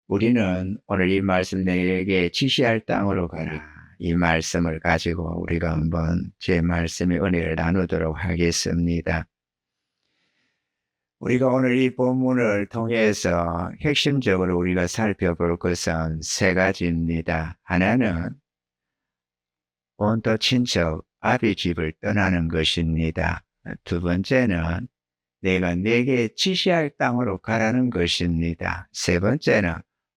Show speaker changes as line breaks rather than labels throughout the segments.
우리는 오늘 이 말씀 내게 지시할 땅으로 가라. 이 말씀을 가지고 우리가 한번 제 말씀의 은혜를 나누도록 하겠습니다. 우리가 오늘 이 본문을 통해서 핵심적으로 우리가 살펴볼 것은 세 가지입니다. 하나는 본토 친척 아비 집을 떠나는 것입니다. 두 번째는 내가 내게 지시할 땅으로 가라는 것입니다. 세 번째는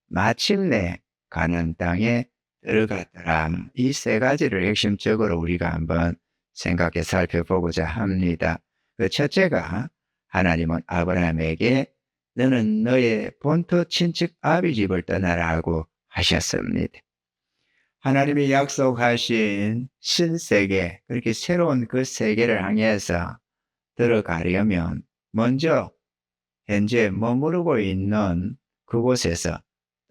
마침내 가는 땅에 들어갔더라. 이 세 가지를 핵심적으로 우리가 한번 생각해 살펴보고자 합니다. 그 첫째가 하나님은 아브라함에게 너는 너의 본토 친척 아비 집을 떠나라고 하셨습니다. 하나님이 약속하신 신세계, 그렇게 새로운 그 세계를 향해서 들어가려면 먼저 현재 머무르고 있는 그곳에서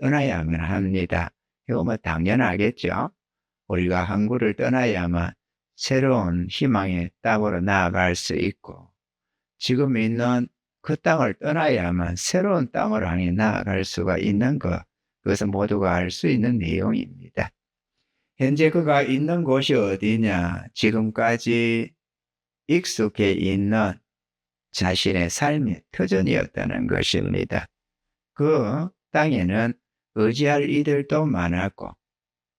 떠나야만 합니다. 이거 뭐 당연하겠죠. 우리가 항구를 떠나야만 새로운 희망의 땅으로 나아갈 수 있고, 지금 있는 그 땅을 떠나야만 새로운 땅을 향해 나아갈 수가 있는 것, 그것은 모두가 알 수 있는 내용입니다. 현재 그가 있는 곳이 어디냐? 지금까지 익숙해 있는 자신의 삶의 터전이었다는 것입니다. 그 땅에는 의지할 이들도 많았고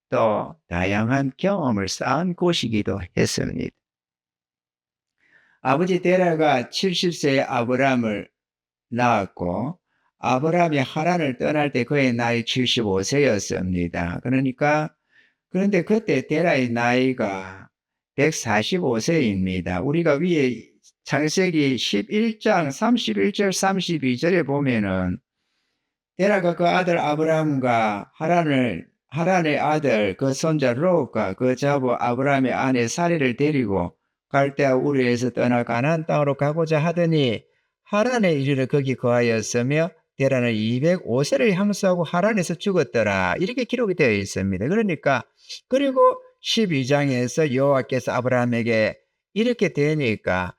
또 다양한 경험을 쌓은 곳이기도 했습니다. 아버지 데라가 70세의 아브라함을 낳았고 아브라함이 하란을 떠날 때 그의 나이 75세였습니다. 그런데 그때 데라의 나이가 145세입니다. 우리가 위에 창세기 11장 31절 32절에 보면은 데라가 그 아들 아브라함과 하란의 아들 그 손자 롯과 그 자부 아브라함의 아내 사리를 데리고 갈대아 우르에서 떠나 가나안 땅으로 가고자 하더니 하란에 이르러 거기 거하였으며 데라는 205세를 향수하고 하란에서 죽었더라. 이렇게 기록이 되어 있습니다. 그리고 12장에서 여호와께서 아브라함에게 이렇게 되니까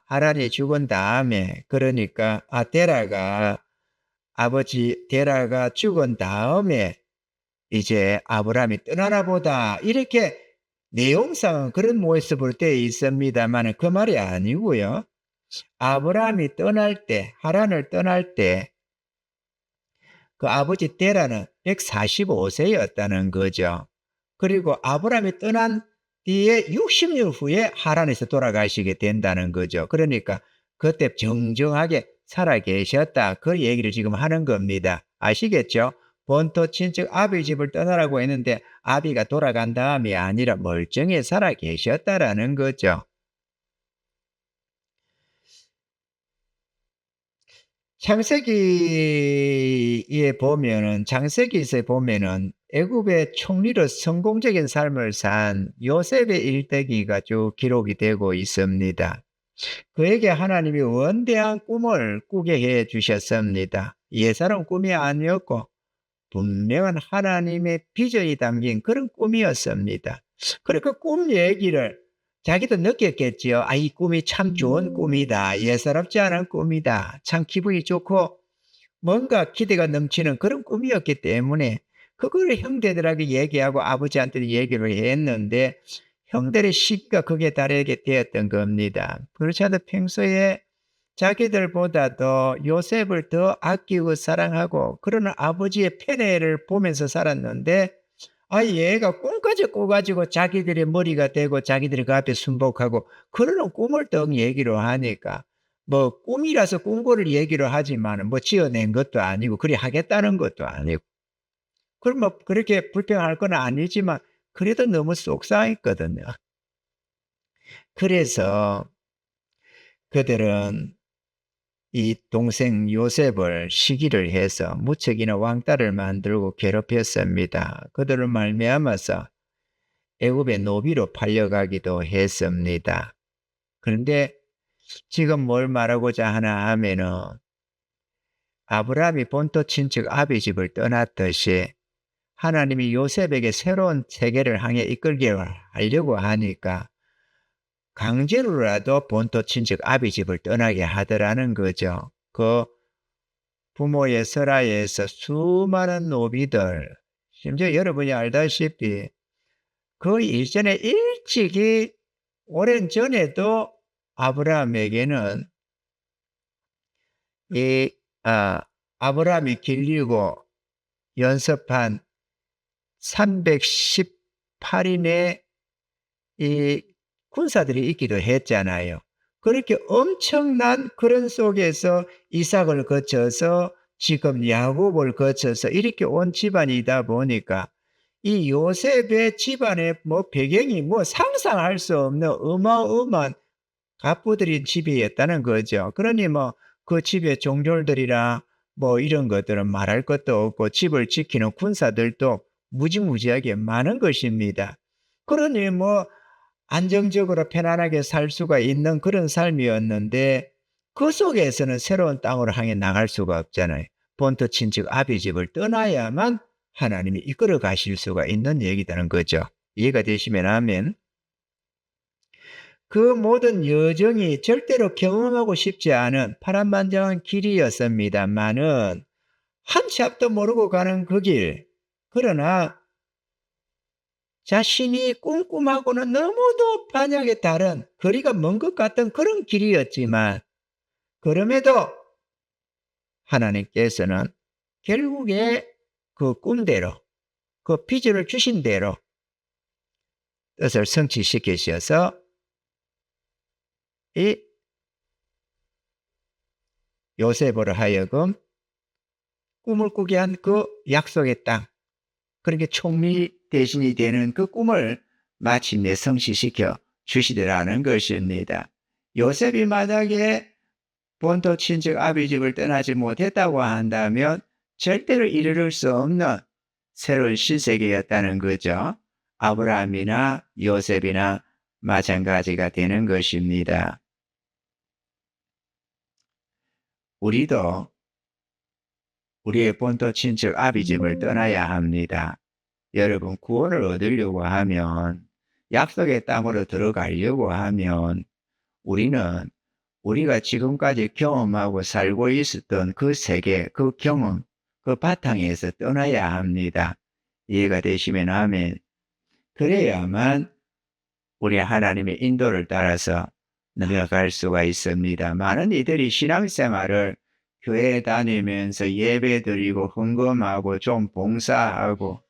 하란이 죽은 다음에 아버지 데라가 죽은 다음에 이제 아브라함이 떠나나 보다 이렇게 내용상은 그런 모습으로 되어 있습니다만 그 말이 아니고요. 아브라함이 하란을 떠날 때 그 아버지 데라는 145세였다는 거죠. 그리고 아브라함이 떠난 뒤에 60년 후에 하란에서 돌아가시게 된다는 거죠. 그러니까 그때 정정하게 살아 계셨다. 그 얘기를 지금 하는 겁니다. 아시겠죠? 본토 친척 아비 집을 떠나라고 했는데 아비가 돌아간 다음이 아니라 멀쩡히 살아 계셨다라는 거죠. 창세기에서 보면은 애굽의 총리로 성공적인 삶을 산 요셉의 일대기가 쭉 기록이 되고 있습니다. 그에게 하나님이 원대한 꿈을 꾸게 해 주셨습니다. 예사로운 꿈이 아니었고 분명한 하나님의 비전이 담긴 그런 꿈이었습니다. 그리고 그 꿈 얘기를 자기도 느꼈겠지요. 이 꿈이 참 좋은 꿈이다. 예사롭지 않은 꿈이다. 참 기분이 좋고 뭔가 기대가 넘치는 그런 꿈이었기 때문에 그거를 형제들에게 얘기하고 아버지한테 얘기를 했는데 형들의 시기가 거기에 달하게 되었던 겁니다. 그렇지 않아도 평소에 자기들보다도 요셉을 더 아끼고 사랑하고 그러는 아버지의 편애를 보면서 살았는데 얘가 꿈까지 꿔가지고 자기들의 머리가 되고 자기들이 그 앞에 순복하고 그러는 꿈을 떡 얘기로 하니까 뭐 꿈이라서 꿈꾸를 얘기를 하지만 뭐 지어낸 것도 아니고 그리 하겠다는 것도 아니고 그럼 뭐 그렇게 불평할 건 아니지만 그래도 너무 속상했거든요. 그래서 그들은 이 동생 요셉을 시기를 해서 무척이나 왕따를 만들고 괴롭혔습니다. 그들을 말미암아서 애굽의 노비로 팔려가기도 했습니다. 그런데 지금 뭘 말하고자 하나 하면은 아브라함이 본토 친척 아비 집을 떠났듯이 하나님이 요셉에게 새로운 세계를 향해 이끌게 하려고 하니까 강제로라도 본토 친척 아비 집을 떠나게 하더라는 거죠. 부모의 설하에서 수많은 노비들, 심지어 여러분이 알다시피 그 이전에 일찍이 오랜 전에도 아브라함에게는 이 아브라함이 길리고 연습한 318인의 이 군사들이 있기도 했잖아요. 그렇게 엄청난 그런 속에서 이삭을 거쳐서 지금 야곱을 거쳐서 이렇게 온 집안이다 보니까 이 요셉의 집안의 배경이 상상할 수 없는 어마어마한 갑부들인 집이었다는 거죠. 그러니 그 집의 종졸들이나 이런 것들은 말할 것도 없고 집을 지키는 군사들도 무지무지하게 많은 것입니다. 그러니 안정적으로 편안하게 살 수가 있는 그런 삶이었는데 그 속에서는 새로운 땅으로 향해 나갈 수가 없잖아요. 본토 친척 아비 집을 떠나야만 하나님이 이끌어 가실 수가 있는 얘기라는 거죠. 이해가 되시면 아멘. 그 모든 여정이 절대로 경험하고 싶지 않은 파란만장한 길이었습니다마는 한 치 앞도 모르고 가는 그 길, 그러나 자신이 꿈꿈하고는 너무도 반하게 다른 거리가 먼 것 같던 그런 길이었지만 그럼에도 하나님께서는 결국에 그 꿈대로 그 비전을 주신 대로 뜻을 성취시키셔서 이 요셉으로 하여금 꿈을 꾸게 한 그 약속의 땅, 그렇게 총리 대신이 되는 그 꿈을 마침내 성취시켜 주시더라는 것입니다. 요셉이 만약에 본토 친척 아비 집을 떠나지 못했다고 한다면 절대로 이룰 수 없는 새로운 신세계였다는 거죠. 아브라함이나 요셉이나 마찬가지가 되는 것입니다. 우리도 우리의 본토 친척 아비 집을 떠나야 합니다. 여러분, 구원을 얻으려고 하면, 약속의 땅으로 들어가려고 하면 우리는 우리가 지금까지 경험하고 살고 있었던 그 세계, 그 경험, 그 바탕에서 떠나야 합니다. 이해가 되시면 아멘. 그래야만 우리 하나님의 인도를 따라서 나아갈 수가 있습니다. 많은 이들이 신앙생활을 교회 다니면서 예배드리고 헌금하고 좀 봉사하고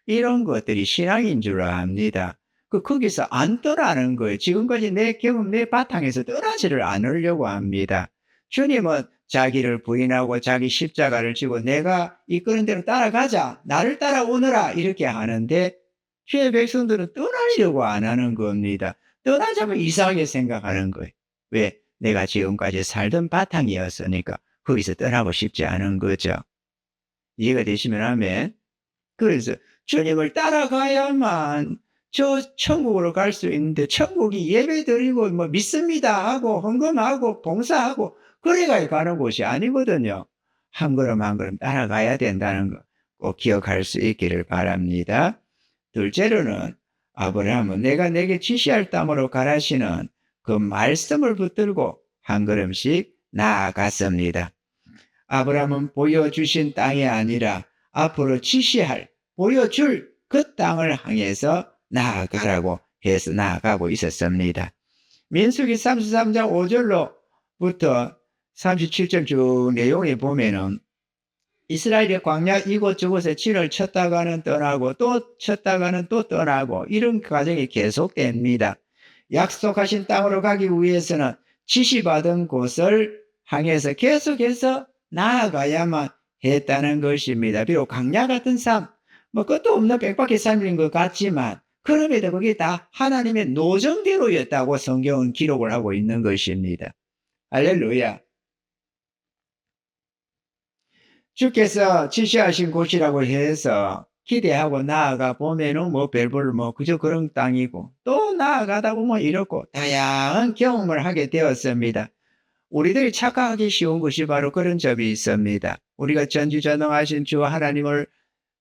이런 것들이 신앙인 줄 압니다. 거기서 안 떠나는 거예요. 지금까지 내 경험, 내 바탕에서 떠나지를 않으려고 합니다. 주님은 자기를 부인하고 자기 십자가를 지고 내가 이끄는 대로 따라가자, 나를 따라오너라 이렇게 하는데 주의 백성들은 떠나려고 안 하는 겁니다. 떠나자면 이상하게 생각하는 거예요. 왜? 내가 지금까지 살던 바탕이었으니까 거기서 떠나고 싶지 않은 거죠. 이해가 되시면 아멘. 그래서 주님을 따라가야만 저 천국으로 갈 수 있는데 천국이 예배드리고 믿습니다 하고 헌금하고 봉사하고 그래야 가는 곳이 아니거든요. 한 걸음 한 걸음 따라가야 된다는 거 꼭 기억할 수 있기를 바랍니다. 둘째로는 아브라함은 내가 내게 지시할 땅으로 가라시는 그 말씀을 붙들고 한 걸음씩 나아갔습니다. 아브라함은 보여주신 땅이 아니라 앞으로 지시할, 보여줄 그 땅을 향해서 나아가라고 해서 나아가고 있었습니다. 민수기 33장 5절로부터 37절 쭉 내용에 보면은 이스라엘의 광야 이곳저곳에 진을 쳤다가는 떠나고 또 쳤다가는 또 떠나고 이런 과정이 계속됩니다. 약속하신 땅으로 가기 위해서는 지시받은 곳을 향해서 계속해서 나아가야만 했다는 것입니다. 비록 광야 같은 삶, 끝도 없는 백박의 삶인 것 같지만 그럼에도 그게 다 하나님의 노정대로였다고 성경은 기록을 하고 있는 것입니다. 할렐루야. 주께서 지시하신 곳이라고 해서 기대하고 나아가 보면은 별별 그저 그런 땅이고 또 나아가다 보면 이렇고 다양한 경험을 하게 되었습니다. 우리들이 착각하기 쉬운 것이 바로 그런 점이 있습니다. 우리가 전지전능하신 주 하나님을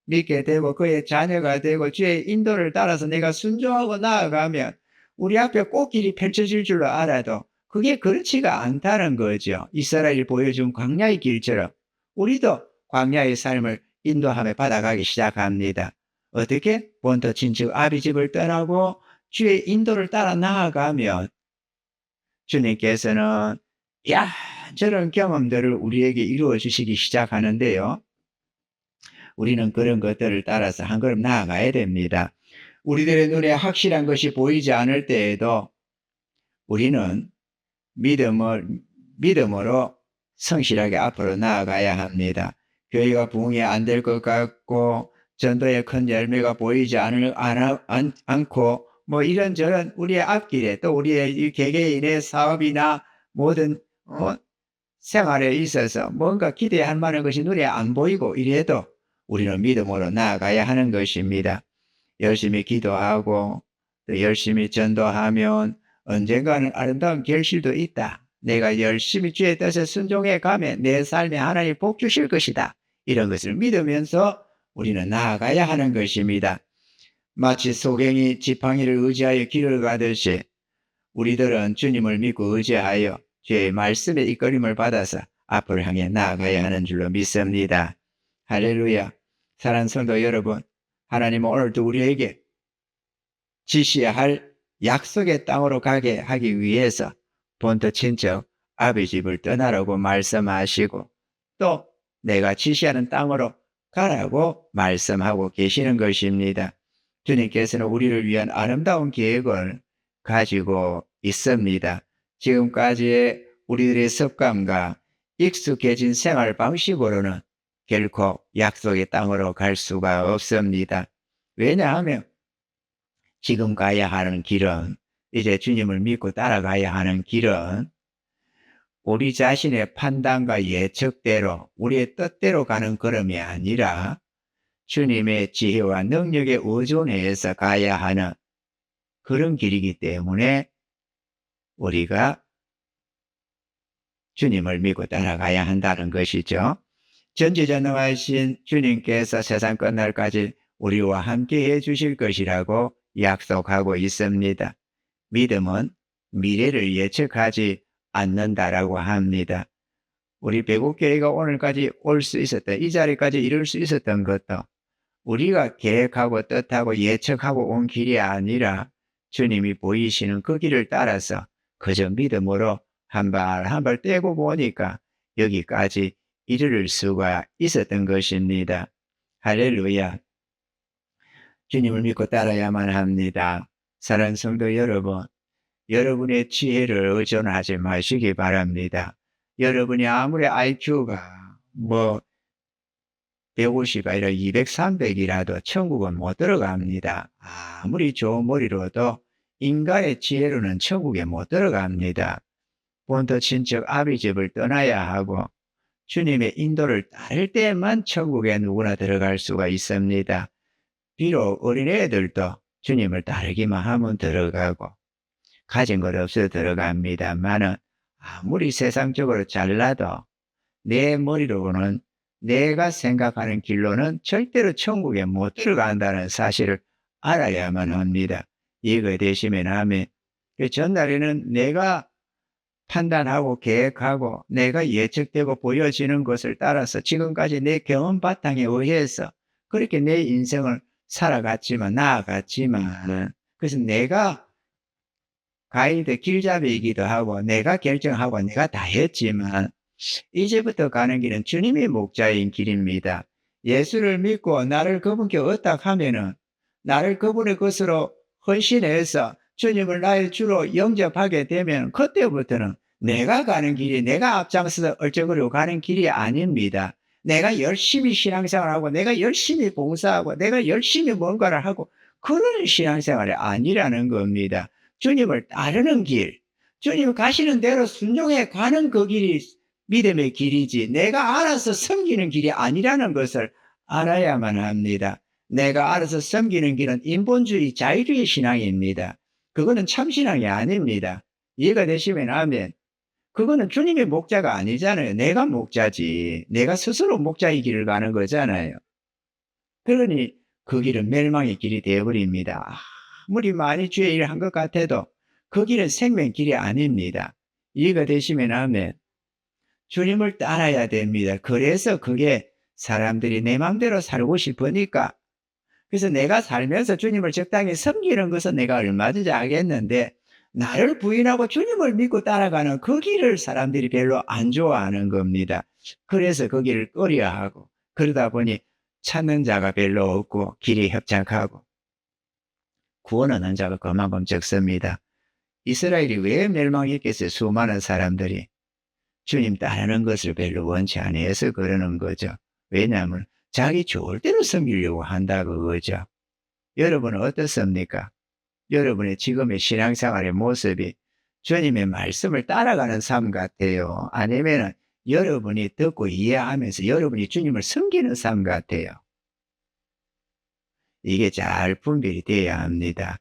믿게 되고 그의 자녀가 되고 주의 인도를 따라서 내가 순종하고 나아가면 우리 앞에 꽃길이 펼쳐질 줄로 알아도 그게 그렇지가 않다는 거죠. 이스라엘이 보여준 광야의 길처럼 우리도 광야의 삶을 인도함에 받아가기 시작합니다. 어떻게? 본토 친척 아비집을 떠나고 주의 인도를 따라 나아가면 주님께서는 저런 경험들을 우리에게 이루어 주시기 시작하는데요. 우리는 그런 것들을 따라서 한 걸음 나아가야 됩니다. 우리들의 눈에 확실한 것이 보이지 않을 때에도 우리는 믿음으로 성실하게 앞으로 나아가야 합니다. 교회가 부흥이 안 될 것 같고 전도의 큰 열매가 보이지 않고 뭐 이런저런 우리의 앞길에 또 우리의 이 개개인의 사업이나 모든 생활에 있어서 뭔가 기대할 만한 것이 눈에 안 보이고 이래도 우리는 믿음으로 나아가야 하는 것입니다. 열심히 기도하고 또 열심히 전도하면 언젠가는 아름다운 결실도 있다. 내가 열심히 주의 뜻에 순종해 가면 내 삶에 하나님 복 주실 것이다. 이런 것을 믿으면서 우리는 나아가야 하는 것입니다. 마치 소경이 지팡이를 의지하여 길을 가듯이 우리들은 주님을 믿고 의지하여 주의 말씀의 이끌림을 받아서 앞을 향해 나아가야 하는 줄로 믿습니다. 할렐루야. 사랑하는 성도 여러분, 하나님은 오늘도 우리에게 지시할 약속의 땅으로 가게 하기 위해서 본토 친척 아비 집을 떠나라고 말씀하시고 또 내가 지시하는 땅으로 가라고 말씀하고 계시는 것입니다. 주님께서는 우리를 위한 아름다운 계획을 가지고 있습니다. 지금까지의 우리들의 습관과 익숙해진 생활 방식으로는 결코 약속의 땅으로 갈 수가 없습니다. 왜냐하면 지금 가야 하는 길은, 이제 주님을 믿고 따라가야 하는 길은 우리 자신의 판단과 예측대로 우리의 뜻대로 가는 걸음이 아니라 주님의 지혜와 능력에 의존해서 가야 하는 그런 길이기 때문에 우리가 주님을 믿고 따라가야 한다는 것이죠. 전지전능하신 주님께서 세상 끝날까지 우리와 함께 해 주실 것이라고 약속하고 있습니다. 믿음은 미래를 예측하지 않는다라고 합니다. 우리 배국교회가 오늘까지 올 수 있었던, 이 자리까지 이룰 수 있었던 것도 우리가 계획하고 뜻하고 예측하고 온 길이 아니라 주님이 보이시는 그 길을 따라서 그저 믿음으로 한 발 한 발 떼고 보니까 여기까지 이를 수가 있었던 것입니다. 할렐루야. 주님을 믿고 따라야만 합니다. 사랑하는 성도 여러분, 여러분의 지혜를 의존하지 마시기 바랍니다. 여러분이 아무리 IQ가 150 아니라 200, 300이라도 천국은 못 들어갑니다. 아무리 좋은 머리로도 인간의 지혜로는 천국에 못 들어갑니다. 본토 친척 아비 집을 떠나야 하고 주님의 인도를 따를 때만 천국에 누구나 들어갈 수가 있습니다. 비록 어린애들도 주님을 따르기만 하면 들어가고 가진 것 없어도 들어갑니다만은 아무리 세상적으로 잘나도 내 머리로는 내가 생각하는 길로는 절대로 천국에 못 들어간다는 사실을 알아야만 합니다. 이해가 되시면 하면 전날에는 내가 판단하고 계획하고 내가 예측되고 보여지는 것을 따라서 지금까지 내 경험 바탕에 의해서 그렇게 내 인생을 살아갔지만 나아갔지만 그래서 내가 가이드 길잡이이기도 하고 내가 결정하고 내가 다 했지만 이제부터 가는 길은 주님의 목자인 길입니다. 예수를 믿고 나를 그분께 의탁하면은 나를 그분의 것으로 헌신해서 주님을 나의 주로 영접하게 되면 그때부터는 내가 가는 길이 내가 앞장서서 얼쩡거리고 가는 길이 아닙니다. 내가 열심히 신앙생활하고 내가 열심히 봉사하고 내가 열심히 뭔가를 하고 그런 신앙생활이 아니라는 겁니다. 주님을 따르는 길, 주님 가시는 대로 순종해 가는 그 길이 믿음의 길이지 내가 알아서 섬기는 길이 아니라는 것을 알아야만 합니다. 내가 알아서 섬기는 길은 인본주의 자유주의 신앙입니다. 그거는 참신앙이 아닙니다. 이해가 되시면 아멘. 그거는 주님의 목자가 아니잖아요. 내가 목자지. 내가 스스로 목자의 길을 가는 거잖아요. 그러니 그 길은 멸망의 길이 되어버립니다. 아무리 많이 주의 일을 한 것 같아도 그 길은 생명 길이 아닙니다. 이해가 되시면 아멘. 주님을 따라야 됩니다. 그래서 그게 사람들이 내 맘대로 살고 싶으니까, 그래서 내가 살면서 주님을 적당히 섬기는 것은 내가 얼마든지 알겠는데, 나를 부인하고 주님을 믿고 따라가는 그 길을 사람들이 별로 안 좋아하는 겁니다. 그래서 그 길을 꺼려하고, 그러다 보니 찾는 자가 별로 없고 길이 협착하고 구원 얻는 자가 그만큼 적습니다. 이스라엘이 왜 멸망했겠어요? 수많은 사람들이 주님 따르는 것을 별로 원치 아니해서 그러는 거죠. 왜냐하면 자기 좋을 대로 섬기려고 한다 그거죠. 여러분은 어떻습니까? 여러분의 지금의 신앙생활의 모습이 주님의 말씀을 따라가는 삶 같아요? 아니면은 여러분이 듣고 이해하면서 여러분이 주님을 섬기는 삶 같아요? 이게 잘 분별이 돼야 합니다.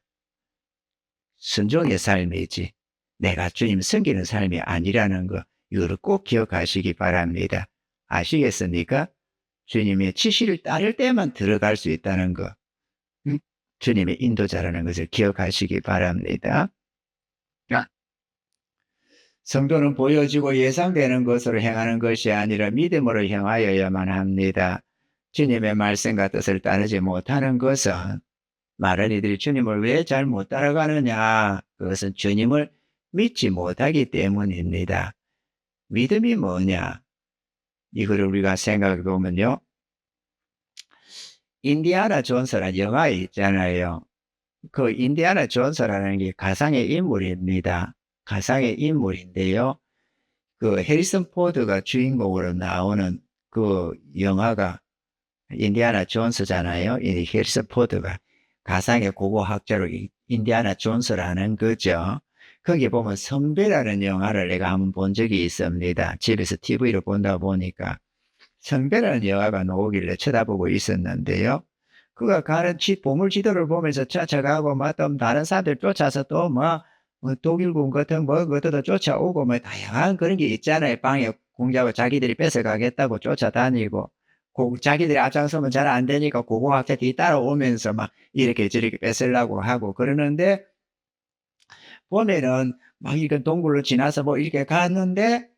순종의 삶이지 내가 주님 섬기는 삶이 아니라는 거, 이거를 꼭 기억하시기 바랍니다. 아시겠습니까? 주님의 지시를 따를 때만 들어갈 수 있다는 거, 주님의 인도자라는 것을 기억하시기 바랍니다. 성도는 보여지고 예상되는 것으로 행하는 것이 아니라 믿음으로 행하여야만 합니다. 주님의 말씀과 뜻을 따르지 못하는 것은, 많은 이들이 주님을 왜 잘 못 따라가느냐? 그것은 주님을 믿지 못하기 때문입니다. 믿음이 뭐냐? 이거를 우리가 생각해 보면요. 인디아나 존스라는 영화 있잖아요. 그 인디아나 존스라는 게 가상의 인물입니다. 가상의 인물인데요. 그 해리슨 포드가 주인공으로 나오는 그 영화가 인디아나 존스잖아요. 이 해리슨 포드가 가상의 고고학자로 인디아나 존스라는 거죠. 거기 보면 성배라는 영화를 내가 한번 본 적이 있습니다. 집에서 TV로 본다 보니까 성배라는 영화가 나오길래 쳐다보고 있었는데요. 그가 가는 보물 지도를 보면서 쫓아가고 또 다른 사람들 쫓아서 또 독일군 같은 것들도 쫓아오고 다양한 그런 게 있잖아요. 방해 공작하고 자기들이 뺏어가겠다고 쫓아다니고, 자기들이 앞장서면 잘 안 되니까 고고학자 뒤 따라오면서 이렇게 저렇게 뺏으려고 하고 그러는데, 보면은 이렇게 동굴로 지나서 이렇게 갔는데,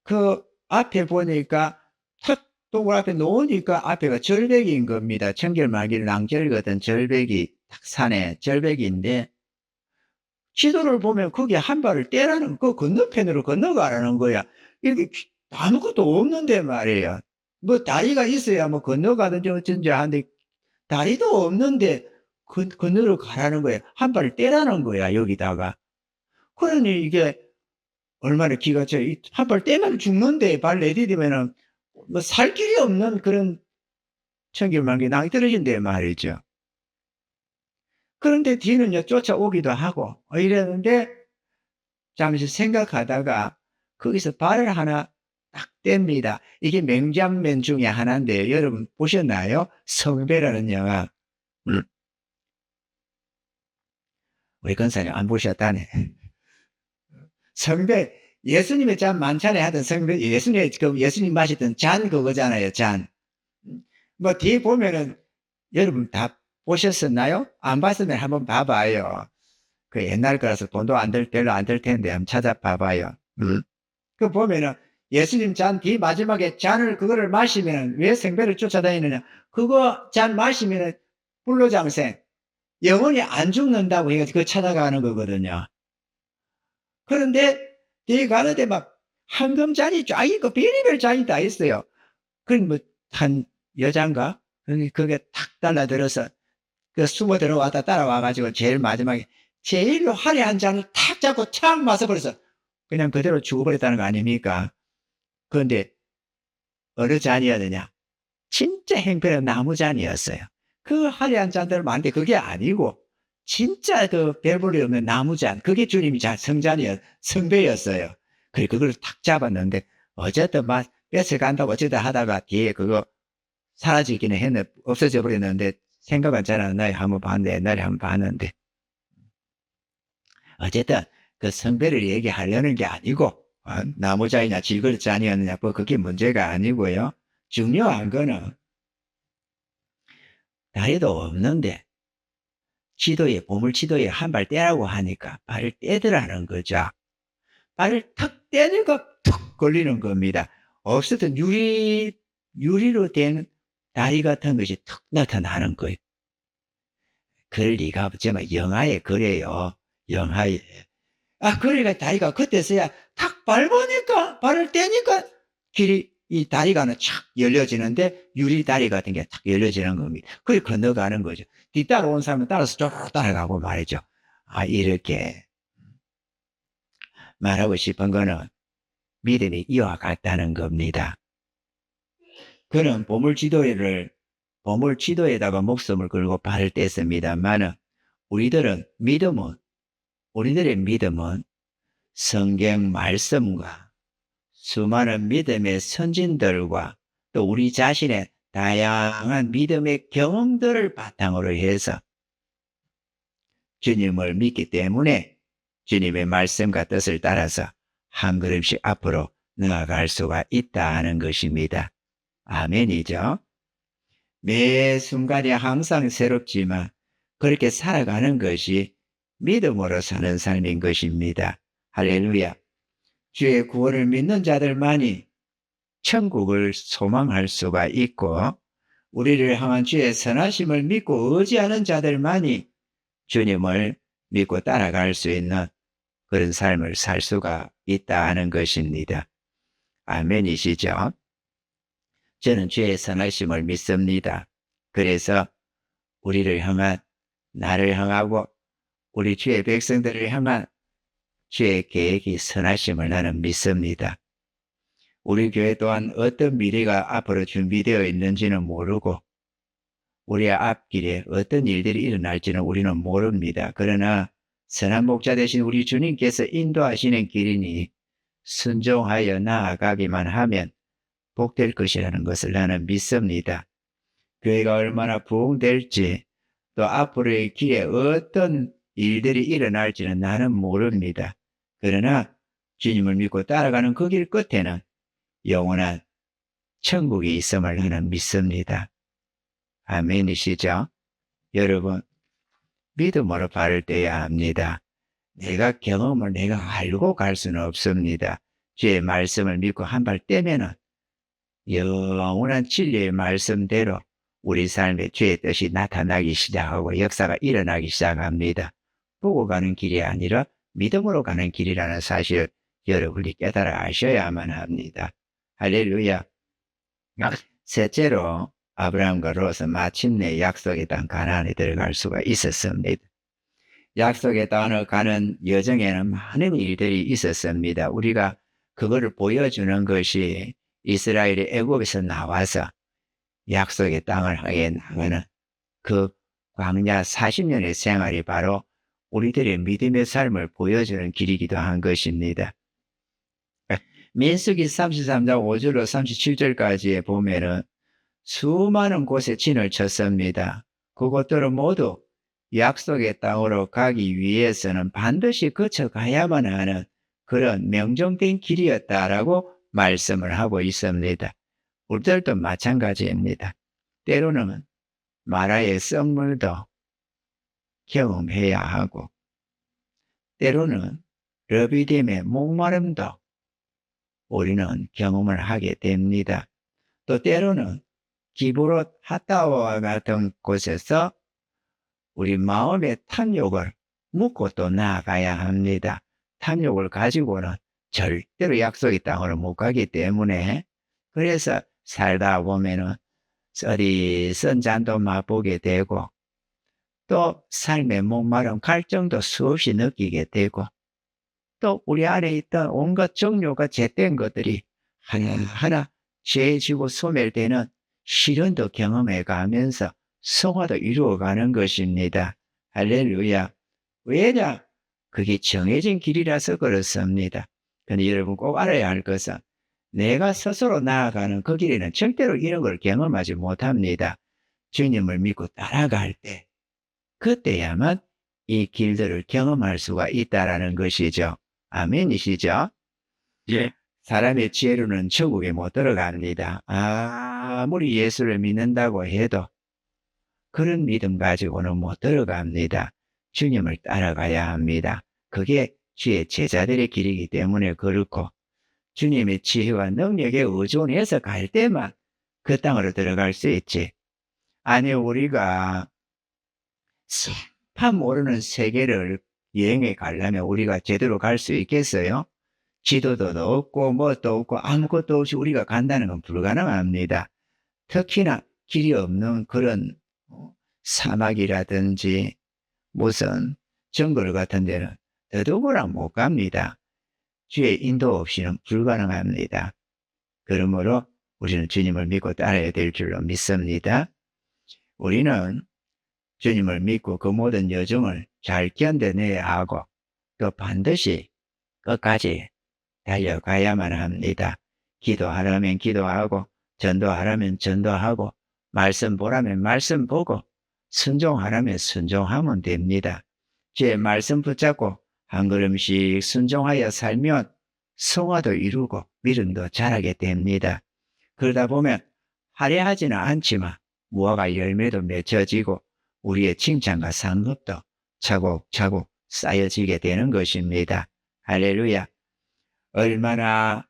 그 앞에 보니까 탁 동굴 앞에 놓으니까 앞에가 절벽인 겁니다. 청결말기를 낭절거든. 절벽이 딱 산에 절벽인데, 지도를 보면 거기에 한 발을 떼라는, 그 건너편으로 건너가라는 거야. 이렇게 아무것도 없는데 말이에요. 다리가 있어야 건너가든지 어쩐지 하는데 다리도 없는데 건너러 가라는 거야. 한 발을 떼라는 거야, 여기다가. 그러니 이게 얼마나 기가 차. 한 발 떼면 죽는데 발 내디디면은 살 길이 없는 그런 청결만기 낭이 떨어진대 말이죠. 그런데 뒤는요, 쫓아오기도 하고 이랬는데, 잠시 생각하다가 거기서 발을 하나 딱 뗍니다. 이게 명장면 중에 하나인데 여러분 보셨나요? 성배라는 영화. 우리 권사님 안 보셨다네. 성배, 예수님의 잔 만찬에 하던 성배, 예수님 마시던 잔 그거잖아요, 잔. 뒤에 보면은 여러분 다 보셨었나요? 안 봤으면 한번 봐봐요. 그 옛날 거라서 돈도 별로 안 들 텐데 한번 찾아봐봐요. 그 보면은 예수님 잔 뒤 마지막에 그거를 마시면은, 왜 성배를 쫓아다니느냐? 그거 잔 마시면은 불로장생, 영원히 안 죽는다고 해가지고 그거 찾아가는 거거든요. 그런데 뒤에 가는데 황금 잔이 쫙 있고 별의별 잔이 다 있어요. 한 여잔가? 그게 탁 달라들어서 숨어 들어왔다 따라와가지고 제일 마지막에 제일로 화려한 잔을 탁 잡고 착 마셔버려서 그냥 그대로 죽어버렸다는 거 아닙니까? 그런데 어느 잔이었느냐? 진짜 행편한 나무 잔이었어요. 그 화려한 잔들 많은데 그게 아니고 진짜 그 별볼이 없는 나무 잔, 그게 주님이 성배였어요. 그걸 탁 잡았는데 어쨌든 뺏어간다고 어쩌다 하다가 뒤에 그거 사라지기는 했는데, 없어져 버렸는데 생각은 잘 안 나요. 한번 봤는데, 옛날에 한번 봤는데. 어쨌든 그 성배를 얘기하려는 게 아니고, 나무잔이냐 질그릇잔이었느냐 그게 문제가 아니고요. 중요한 거는 다리도 없는데 보물 지도에 한 발 떼라고 하니까 발을 떼더라는 거죠. 발을 탁 떼니까 툭 걸리는 겁니다. 없었던 유리로 된 다리 같은 것이 툭 나타나는 거예요. 그럴 리가 없지만 영하에 그래요. 영하에. 그러니까 다리가 그때서야 탁 밟으니까, 발을 떼니까 이 다리가 착 열려지는데 유리 다리 같은 게 탁 열려지는 겁니다. 그래 건너가는 거죠. 뒤따라온 사람은 따라서 쭉 따라가고 말이죠. 이렇게 말하고 싶은 거는 믿음이 이와 같다는 겁니다. 그는 보물지도에다가 목숨을 걸고 발을 뗐습니다만은 우리들의 믿음은 성경 말씀과 수많은 믿음의 선진들과 또 우리 자신의 다양한 믿음의 경험들을 바탕으로 해서 주님을 믿기 때문에 주님의 말씀과 뜻을 따라서 한 걸음씩 앞으로 나아갈 수가 있다는 것입니다. 아멘이죠. 매 순간이 항상 새롭지만 그렇게 살아가는 것이 믿음으로 사는 삶인 것입니다. 할렐루야. 주의 구원을 믿는 자들만이 천국을 소망할 수가 있고 우리를 향한 주의 선하심을 믿고 의지하는 자들만이 주님을 믿고 따라갈 수 있는 그런 삶을 살 수가 있다는 것입니다. 아멘이시죠? 저는 주의 선하심을 믿습니다. 그래서 나를 향하고 우리 주의 백성들을 향한 주의 계획이 선하심을 나는 믿습니다. 우리 교회 또한 어떤 미래가 앞으로 준비되어 있는지는 모르고 우리의 앞길에 어떤 일들이 일어날지는 우리는 모릅니다. 그러나 선한 목자 되신 우리 주님께서 인도하시는 길이니 순종하여 나아가기만 하면 복될 것이라는 것을 나는 믿습니다. 교회가 얼마나 부흥될지 또 앞으로의 길에 어떤 일들이 일어날지는 나는 모릅니다. 그러나 주님을 믿고 따라가는 그 길 끝에는 영원한 천국이 있음을 나는 믿습니다. 아멘이시죠? 여러분, 믿음으로 발을 떼야 합니다. 경험을 내가 알고 갈 수는 없습니다. 주의 말씀을 믿고 한 발 떼면은 영원한 진리의 말씀대로 우리 삶에 주의 뜻이 나타나기 시작하고 역사가 일어나기 시작합니다. 보고 가는 길이 아니라 믿음으로 가는 길이라는 사실 여러분이 깨달아 아셔야만 합니다. 할렐루야. 셋째로 아브라함과 롯은 마침내 약속의 땅 가나안에 들어갈 수가 있었습니다. 약속의 땅을 가는 여정에는 많은 일들이 있었습니다. 우리가 그거를 보여주는 것이 이스라엘이 애굽에서 나와서 약속의 땅을 향해 나가는 그 광야 40년의 생활이 바로 우리들의 믿음의 삶을 보여주는 길이기도 한 것입니다. 민수기 33장 5절로 37절까지에 보면은 수많은 곳에 진을 쳤습니다. 그곳들은 모두 약속의 땅으로 가기 위해서는 반드시 거쳐가야만 하는 그런 명정된 길이었다라고 말씀을 하고 있습니다. 우리들도 마찬가지입니다. 때로는 마라의 썩물도 경험해야 하고 때로는 러비딤의 목마름도 우리는 경험을 하게 됩니다. 또 때로는 기브롯 핫다와와 같은 곳에서 우리 마음의 탐욕을 묻고 또 나아가야 합니다. 탐욕을 가지고는 절대로 약속의 땅으로 못 가기 때문에 그래서 살다 보면은 어디선 잔도 맛보게 되고 또 삶의 목마름 갈증도 수없이 느끼게 되고 또 우리 안에 있던 온갖 종류가 잿된 것들이 하나하나 죄지고 소멸되는 시련도 경험해 가면서 성화도 이루어가는 것입니다. 할렐루야. 왜냐? 그게 정해진 길이라서 그렇습니다. 근데 여러분 꼭 알아야 할 것은 내가 스스로 나아가는 그 길에는 절대로 이런 걸 경험하지 못합니다. 주님을 믿고 따라갈 때 그때야만 이 길들을 경험할 수가 있다라는 것이죠. 아멘이시죠? 예. 사람의 지혜로는 천국에 못 들어갑니다. 아무리 예수를 믿는다고 해도 그런 믿음 가지고는 못 들어갑니다. 주님을 따라가야 합니다. 그게 주의 제자들의 길이기 때문에 그렇고 주님의 지혜와 능력에 의존해서 갈 때만 그 땅으로 들어갈 수 있지. 아니 우리가 판 모르는 세계를 여행해 가려면 우리가 제대로 갈 수 있겠어요? 지도도 없고 뭣도 없고 아무것도 없이 우리가 간다는 건 불가능합니다. 특히나 길이 없는 그런 사막이라든지 무슨 정글 같은 데는 더더구나 못 갑니다. 주의 인도 없이는 불가능합니다. 그러므로 우리는 주님을 믿고 따라야 될 줄로 믿습니다. 우리는 주님을 믿고 그 모든 여정을 잘 견뎌내야 하고 또 반드시 끝까지 달려가야만 합니다. 기도하라면 기도하고 전도하라면 전도하고 말씀 보라면 말씀 보고 순종하라면 순종하면 됩니다. 주의 말씀 붙잡고 한 걸음씩 순종하여 살면 성화도 이루고 믿음도 자라게 됩니다. 그러다 보면 화려하지는 않지만 무화과 열매도 맺혀지고 우리의 칭찬과 상급도 차곡차곡 쌓여지게 되는 것입니다. 할렐루야. 얼마나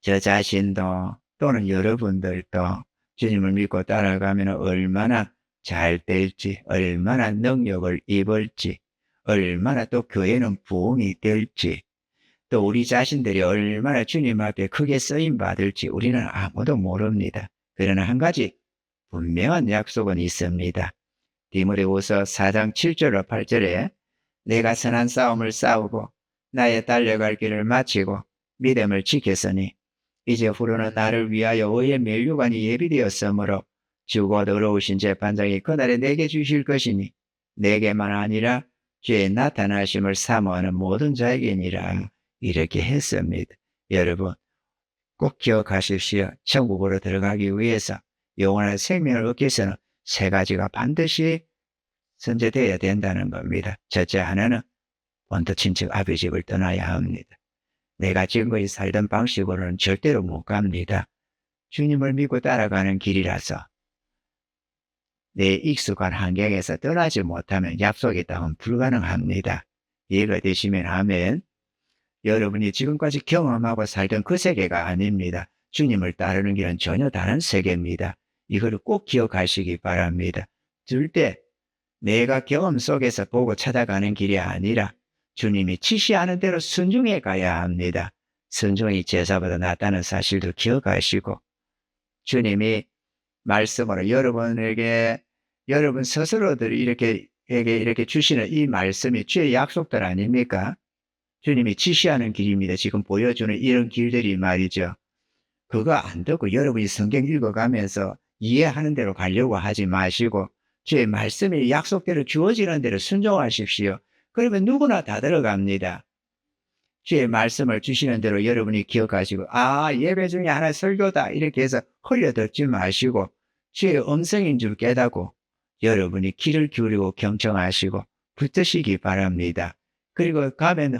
저 자신도 또는 여러분들도 주님을 믿고 따라가면 얼마나 잘 될지, 얼마나 능력을 입을지, 얼마나 또 교회는 부흥이 될지, 또 우리 자신들이 얼마나 주님 앞에 크게 쓰임 받을지 우리는 아무도 모릅니다. 그러나 한 가지 분명한 약속은 있습니다. 디모데후서 4장 7절로 8절에 내가 선한 싸움을 싸우고 나의 달려갈 길을 마치고 믿음을 지켰으니 이제 후로는 나를 위하여 의의 면류관이 예비되었으므로 주곧 의로우신 재판장이 그날에 내게 주실 것이니 내게만 아니라 주의 나타나심을 사모하는 모든 자에게니라. 이렇게 했습니다. 여러분 꼭 기억하십시오. 천국으로 들어가기 위해서 영원한 생명을 얻기 위해서는 세 가지가 반드시 선제되어야 된다는 겁니다. 첫째 하나는 본토 친척 아버지 집을 떠나야 합니다. 내가 지금까지 살던 방식으로는 절대로 못 갑니다. 주님을 믿고 따라가는 길이라서 내 익숙한 환경에서 떠나지 못하면 약속이 있다면 불가능합니다. 이해가 되시면 아멘. 여러분이 지금까지 경험하고 살던 그 세계가 아닙니다. 주님을 따르는 길은 전혀 다른 세계입니다. 이걸 꼭 기억하시기 바랍니다. 절대 내가 경험 속에서 보고 찾아가는 길이 아니라 주님이 지시하는 대로 순종해 가야 합니다. 순종이 제사보다 낫다는 사실도 기억하시고 주님이 말씀으로 여러분에게 여러분 스스로들이 이렇게 주시는 이 말씀이 주의 약속들 아닙니까? 주님이 지시하는 길입니다. 지금 보여주는 이런 길들이 말이죠. 그거 안 듣고 여러분이 성경 읽어가면서 이해하는 대로 가려고 하지 마시고 주의 말씀이 약속대로 주어지는 대로 순종하십시오. 그러면 누구나 다 들어갑니다. 주의 말씀을 주시는 대로 여러분이 기억하시고 예배 중에 하나 설교다 이렇게 해서 흘려듣지 마시고 주의 음성인 줄 깨닫고 여러분이 귀를 기울이고 경청하시고 붙드시기 바랍니다. 그리고 가면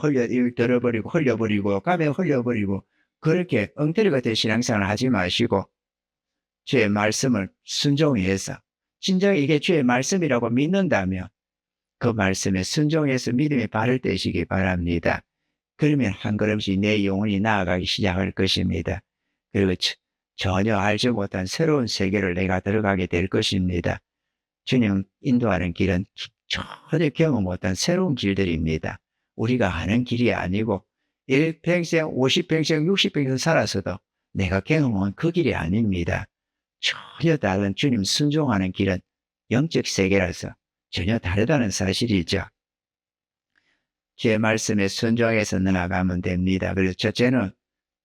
들어버리고 흘려버리고 가면 흘려버리고 그렇게 엉터리가 된 신앙생활을 하지 마시고 주의 말씀을 순종해서 진정 이게 주의 말씀이라고 믿는다면 그 말씀에 순종해서 믿음의 발을 떼시기 바랍니다. 그러면 한 걸음씩 내 영혼이 나아가기 시작할 것입니다. 그리고 전혀 알지 못한 새로운 세계를 내가 들어가게 될 것입니다. 주님 인도하는 길은 전혀 경험 못한 새로운 길들입니다. 우리가 아는 길이 아니고 1평생, 50평생, 60평생 살아서도 내가 경험한 그 길이 아닙니다. 전혀 다른 주님 순종하는 길은 영적 세계라서 전혀 다르다는 사실이죠. 주의 말씀에 순종해서 나아가면 됩니다. 그래서 첫째는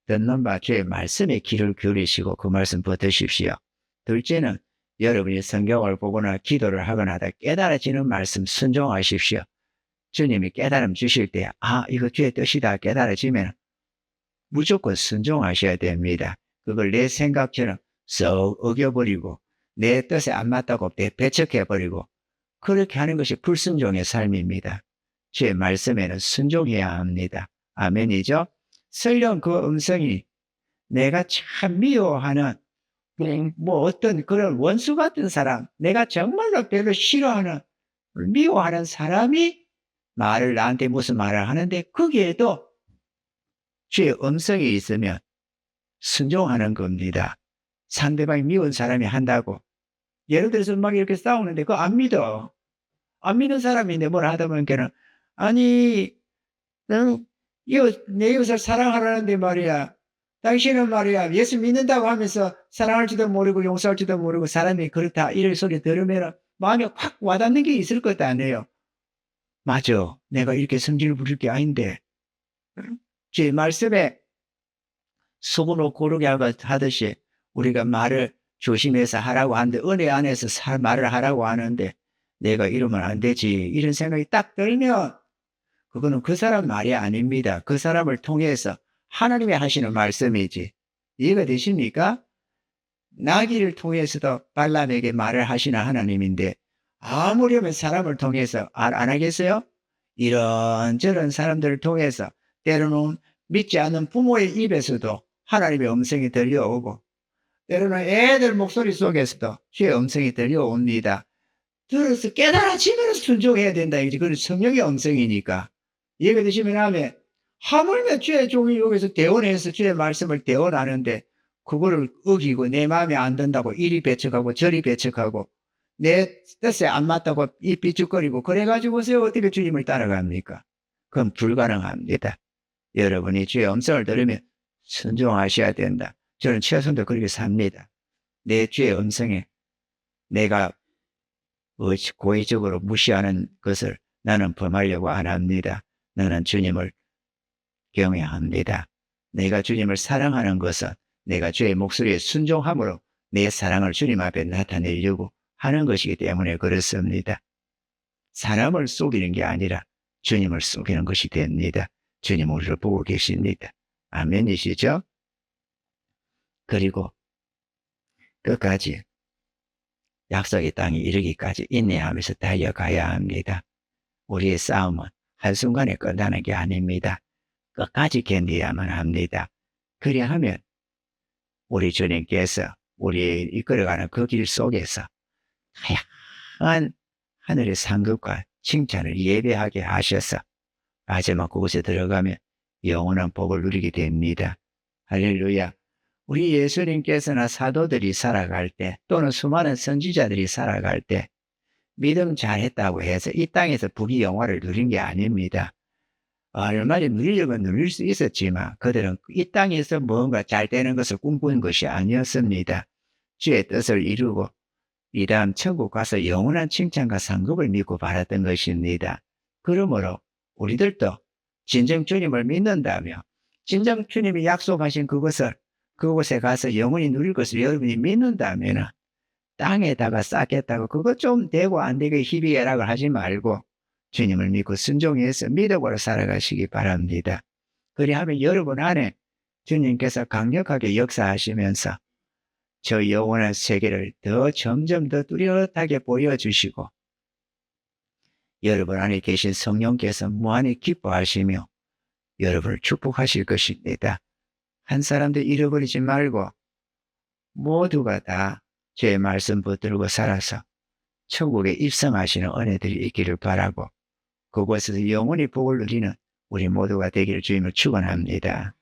듣는 바 주의 말씀에 귀를 기울이시고 그 말씀 붙드십시오. 둘째는 여러분이 성경을 보거나 기도를 하거나 하다 깨달아지는 말씀 순종하십시오. 주님이 깨달음 주실 때 이거 주의 뜻이다 깨달아지면 무조건 순종하셔야 됩니다. 그걸 내 생각처럼 썩 어겨버리고 내 뜻에 안 맞다고 배척해버리고 그렇게 하는 것이 불순종의 삶입니다. 주의 말씀에는 순종해야 합니다. 아멘이죠? 설령 그 음성이 내가 참 미워하는 어떤 그런 원수 같은 사람, 내가 정말로 별로 싫어하는 미워하는 사람이 나한테 무슨 말을 하는데 거기에도 주의 음성이 있으면 순종하는 겁니다. 상대방이 미운 사람이 한다고. 예를 들어서 막 이렇게 싸우는데 그거 안 믿어. 안 믿는 사람인데 뭘 하다 보니까는 아니 나는 내 이웃을 사랑하라는데 말이야. 당신은 말이야 예수 믿는다고 하면서 사랑할지도 모르고 용서할지도 모르고 사람이 그렇다 이런 소리 들으면 마음에 확 와닿는 게 있을 것 아니에요. 맞아. 내가 이렇게 성질을 부릴 게 아닌데. 제 말씀에 수고로 고르게 하듯이 우리가 말을 조심해서 하라고 하는데 은혜 안에서 말을 하라고 하는데 내가 이러면 안 되지 이런 생각이 딱 들면 그거는 그 사람 말이 아닙니다. 그 사람을 통해서 하나님이 하시는 말씀이지. 이해가 되십니까? 나귀를 통해서도 발람에게 말을 하시는 하나님인데 아무려면 사람을 통해서 안 하겠어요? 이런저런 사람들을 통해서 때로는 믿지 않는 부모의 입에서도 하나님의 음성이 들려오고 때로는 애들 목소리 속에서도 주의 음성이 들려옵니다. 들어서 깨달아지면 순종해야 된다. 그건 성령의 음성이니까. 이해가 되시면 하면 하물며 주의 종이 여기서 대언해서 주의 말씀을 대언하는데 그거를 어기고 내 마음에 안 든다고 이리 배척하고 저리 배척하고 내 뜻에 안 맞다고 이 삐죽거리고 그래가지고서 어떻게 주님을 따라갑니까? 그건 불가능합니다. 여러분이 주의 음성을 들으면 순종하셔야 된다. 저는 최선도 그렇게 삽니다. 내 주의 음성에 내가 고의적으로 무시하는 것을 나는 범하려고 안 합니다. 나는 주님을 경외합니다. 내가 주님을 사랑하는 것은 내가 주의 목소리에 순종함으로 내 사랑을 주님 앞에 나타내려고 하는 것이기 때문에 그렇습니다. 사람을 속이는 게 아니라 주님을 속이는 것이 됩니다. 주님 우리를 보고 계십니다. 아멘이시죠? 그리고 끝까지 약속의 땅에 이르기까지 인내하면서 달려가야 합니다. 우리의 싸움은 한순간에 끝나는 게 아닙니다. 끝까지 견뎌야만 합니다. 그리하면 우리 주님께서 우리 이끌어가는 그 길 속에서 다양한 하늘의 상급과 칭찬을 예배하게 하셔서 마지막 그곳에 들어가면 영원한 복을 누리게 됩니다. 할렐루야. 우리 예수님께서나 사도들이 살아갈 때 또는 수많은 선지자들이 살아갈 때 믿음 잘했다고 해서 이 땅에서 부귀 영화를 누린 게 아닙니다. 얼마나 누리려면 누릴 수 있었지만 그들은 이 땅에서 뭔가 잘 되는 것을 꿈꾸는 것이 아니었습니다. 주의 뜻을 이루고 이 다음 천국 가서 영원한 칭찬과 상급을 믿고 바랐던 것입니다. 그러므로 우리들도 진정 주님을 믿는다며 진정 주님이 약속하신 그곳에 가서 영원히 누릴 것을 여러분이 믿는다면 땅에다가 쌓겠다고 그것 좀 되고 안 되게 희비애락을 하지 말고 주님을 믿고 순종해서 믿음으로 살아가시기 바랍니다. 그리하면 여러분 안에 주님께서 강력하게 역사하시면서 저 영원한 세계를 점점 더 뚜렷하게 보여주시고 여러분 안에 계신 성령께서 무한히 기뻐하시며 여러분을 축복하실 것입니다. 한 사람도 잃어버리지 말고 모두가 다 제 말씀 붙들고 살아서 천국에 입성하시는 은혜들이 있기를 바라고 그곳에서 영원히 복을 누리는 우리 모두가 되기를 주님을 축원합니다.